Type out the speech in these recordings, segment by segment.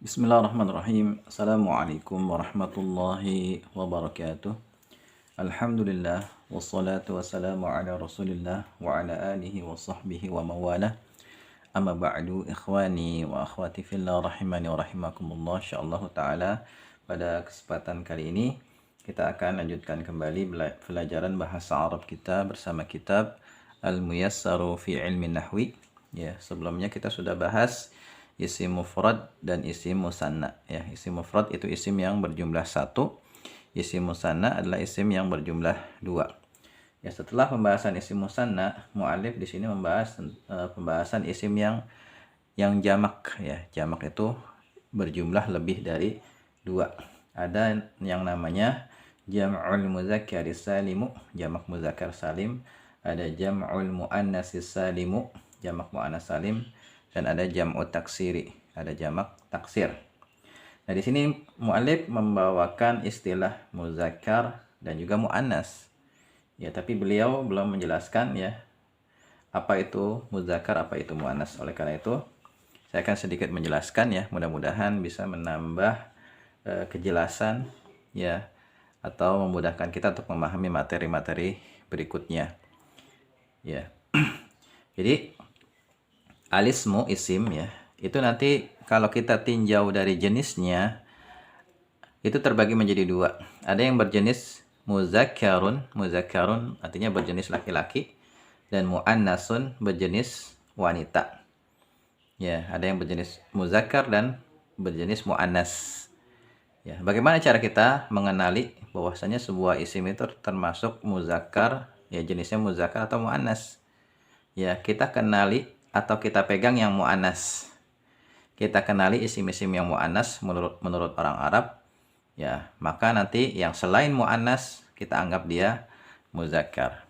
Bismillahirrahmanirrahim. Assalamualaikum warahmatullahi wabarakatuh. Alhamdulillah wassalatu wassalamu ala Rasulillah wa ala alihi wa sahbihi wa mawalah. Amma ba'du, ikhwani wa akhwati fillah rahimani wa rahimakumullah. Insyaallah taala pada kesempatan kali ini kita akan lanjutkan kembali pelajaran bahasa Arab kita bersama kitab Al-Muyassaru fi Ilmi Nahwi. Ya, sebelumnya kita sudah bahas isim mufrad dan isim musanna. Ya, isim mufrad itu isim yang berjumlah satu, isim musanna adalah isim yang berjumlah dua. Ya, setelah pembahasan isim musanna, mu'alif di sini membahas pembahasan isim yang jamak. Ya, jamak itu berjumlah lebih dari dua. Ada yang namanya jam'ul muzakkaris salimu, jamak muzakkar salim. Ada jam'ul muannatsis salimu, jamak muannas salim. Dan ada jam'u taksiri, ada jamak taksir. Nah, di sini mu'alif membawakan istilah muzakkar dan juga mu'annas. Ya, tapi beliau belum menjelaskan ya apa itu muzakkar, apa itu mu'annas. Oleh karena itu, saya akan sedikit menjelaskan ya, mudah-mudahan bisa menambah kejelasan ya atau memudahkan kita untuk memahami materi-materi berikutnya. Ya. Jadi alismu isim ya, itu nanti kalau kita tinjau dari jenisnya itu terbagi menjadi dua. Ada yang berjenis muzakkarun, muzakkarun artinya berjenis laki-laki, dan muannasun berjenis wanita. Ya, ada yang berjenis muzakkar dan berjenis muannas. Ya, bagaimana cara kita mengenali bahwasanya sebuah isim itu termasuk muzakkar, ya jenisnya muzakkar atau muannas? Ya, kita kenali atau kita pegang yang mu'annas. Kita kenali isim-isim yang mu'annas menurut orang Arab. Ya, maka nanti yang selain mu'annas kita anggap dia muzakkar.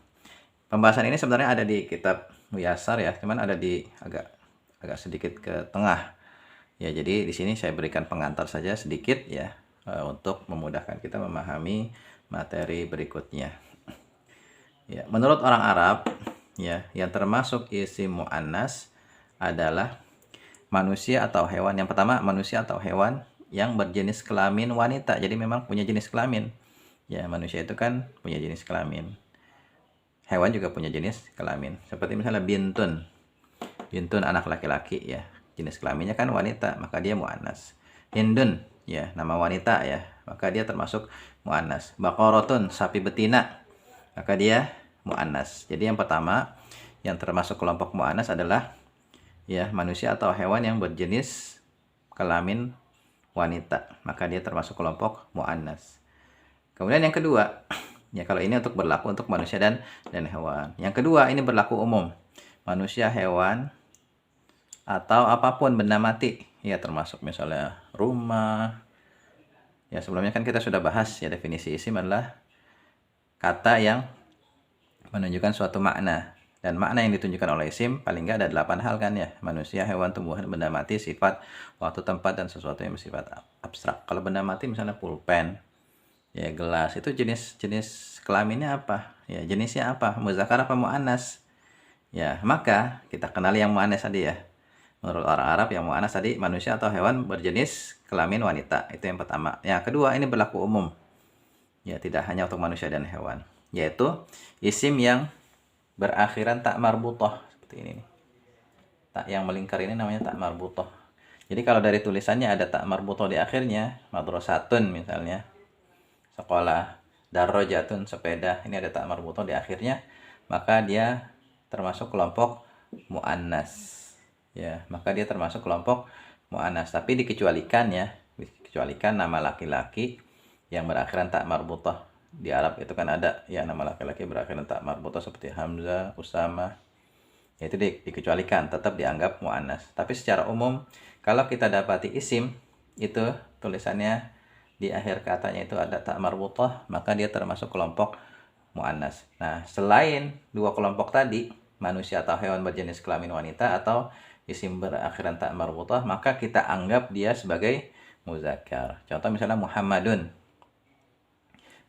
Pembahasan ini sebenarnya ada di kitab Muyassar ya, cuman ada di agak sedikit ke tengah. Ya, jadi di sini saya berikan pengantar saja sedikit ya untuk memudahkan kita memahami materi berikutnya. Ya, menurut orang Arab ya, yang termasuk isim muannas adalah manusia atau hewan. Yang pertama, manusia atau hewan yang berjenis kelamin wanita. Jadi memang punya jenis kelamin. Ya, manusia itu kan punya jenis kelamin. Hewan juga punya jenis kelamin. Seperti misalnya bintun. Bintun anak laki-laki ya. Jenis kelaminnya kan wanita, maka dia muannas. Hindun ya, nama wanita ya, maka dia termasuk muannas. Baqaratun, sapi betina, maka dia muannas. Jadi yang pertama yang termasuk kelompok muannas adalah ya manusia atau hewan yang berjenis kelamin wanita, maka dia termasuk kelompok muannas. Kemudian yang kedua, ya kalau ini untuk berlaku untuk manusia dan hewan. Yang kedua ini berlaku umum. Manusia, hewan atau apapun benda mati, ya termasuk misalnya rumah. Ya sebelumnya kan kita sudah bahas ya definisi isim adalah kata yang menunjukkan suatu makna, dan makna yang ditunjukkan oleh isim paling nggak ada 8 hal kan ya: manusia, hewan, tumbuhan, benda mati, sifat, waktu, tempat, dan sesuatu yang bersifat abstrak. Kalau benda mati misalnya pulpen ya, gelas, itu jenis kelaminnya apa ya, jenisnya apa, muzakkar apa muannas. Ya, maka kita kenali yang muannas tadi ya. Menurut orang Arab yang muannas tadi manusia atau hewan berjenis kelamin wanita, itu yang pertama. Yang kedua ini berlaku umum ya, tidak hanya untuk manusia dan hewan, yaitu isim yang berakhiran tak marbutah, seperti ini nih. Tak yang melingkar ini namanya tak marbutah. Jadi kalau dari tulisannya ada tak marbutah di akhirnya, madrasatun misalnya, sekolah, darrajatun, sepeda, ini ada tak marbutah di akhirnya, maka dia termasuk kelompok muannas. Ya, maka dia termasuk kelompok muannas, tapi dikecualikan ya, dikecualikan nama laki-laki yang berakhiran tak marbutah. Di Arab itu kan ada ya nama laki-laki berakhiran tak marbutah seperti Hamzah, Usama. Ya, itu dikecualikan, tetap dianggap muannas. Tapi secara umum kalau kita dapati isim itu tulisannya di akhir katanya itu ada tak marbutah, maka dia termasuk kelompok muannas. Nah, selain dua kelompok tadi, manusia atau hewan berjenis kelamin wanita atau isim berakhiran tak marbutah, maka kita anggap dia sebagai muzakkar. Contoh misalnya Muhammadun.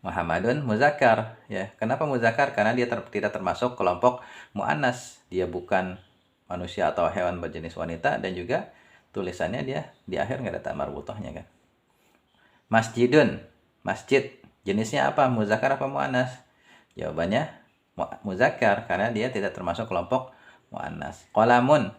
Muhammadun muzakkar ya. Kenapa muzakkar? Karena dia tidak termasuk kelompok muannas. Dia bukan manusia atau hewan berjenis wanita dan juga tulisannya dia di akhir nggak ada tak marbutohnya kan. Masjidun, masjid, jenisnya apa? Muzakkar apa muannas? Jawabannya muzakkar karena dia tidak termasuk kelompok muannas. Qalamun,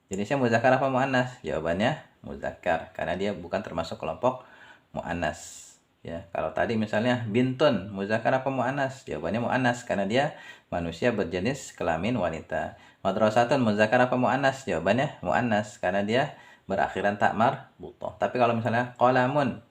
jenisnya muzakkar apa muannas? Jawabannya muzakkar karena dia bukan termasuk kelompok muannas. Ya, kalau tadi misalnya bintun, muzakkar apa muannas? Jawabannya muannas karena dia manusia berjenis kelamin wanita. Madrasatun, muzakkar apa muannas? Jawabannya muannas karena dia berakhiran tak marbutoh. Tapi kalau misalnya qalamun,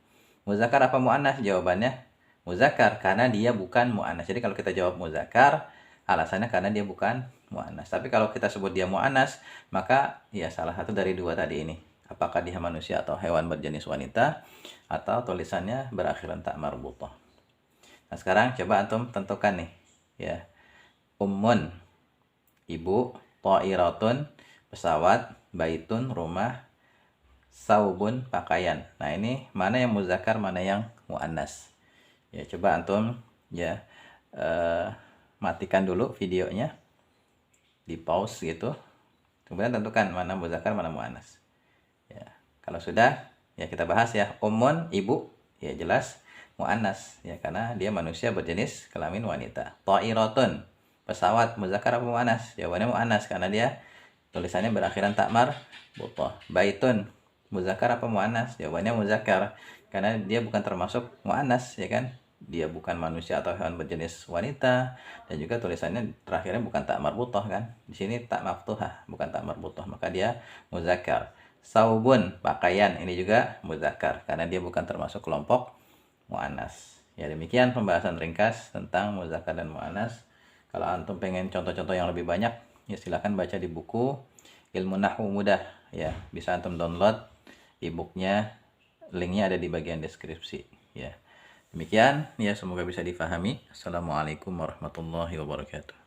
muzakkar apa muannas? Jawabannya muzakkar karena dia bukan muannas. Jadi kalau kita jawab muzakkar, alasannya karena dia bukan muannas. Tapi kalau kita sebut dia muannas, maka ya salah satu dari dua tadi ini. Apakah dia manusia atau hewan berjenis wanita, atau tulisannya berakhiran tak marbutoh. Nah, sekarang coba antum tentukan nih, ya. Ummun, ibu, ta'iratun, pesawat, baitun, rumah, saubun, pakaian. Nah, ini mana yang muzakkar, mana yang muannas? Ya, coba antum ya matikan dulu videonya, di pause gitu. Kemudian tentukan mana muzakkar, mana muannas. Ya, kalau sudah, ya kita bahas ya. Ummun, ibu, ya jelas muannas ya karena dia manusia berjenis kelamin wanita. Ta'iratun, pesawat, muzakkar apa muannas? Jawabannya muannas karena dia tulisannya berakhiran tak marbutoh. Baitun, muzakkar apa muannas? Jawabannya muzakkar karena dia bukan termasuk muannas ya kan? Dia bukan manusia atau hewan berjenis wanita, dan juga tulisannya terakhirnya bukan tak marbutoh kan? Di sini tak maftuhah, bukan tak marbutoh, maka dia muzakkar. Saubun, pakaian, ini juga muzakkar karena dia bukan termasuk kelompok muannas. Ya, demikian pembahasan ringkas tentang muzakkar dan muannas. Kalau antum pengen contoh-contoh yang lebih banyak, ya silakan baca di buku Ilmu Nahwu Mudah. Ya, bisa antum download e-booknya, linknya ada di bagian deskripsi. Ya, demikian. Ya, semoga bisa difahami. Assalamualaikum warahmatullahi wabarakatuh.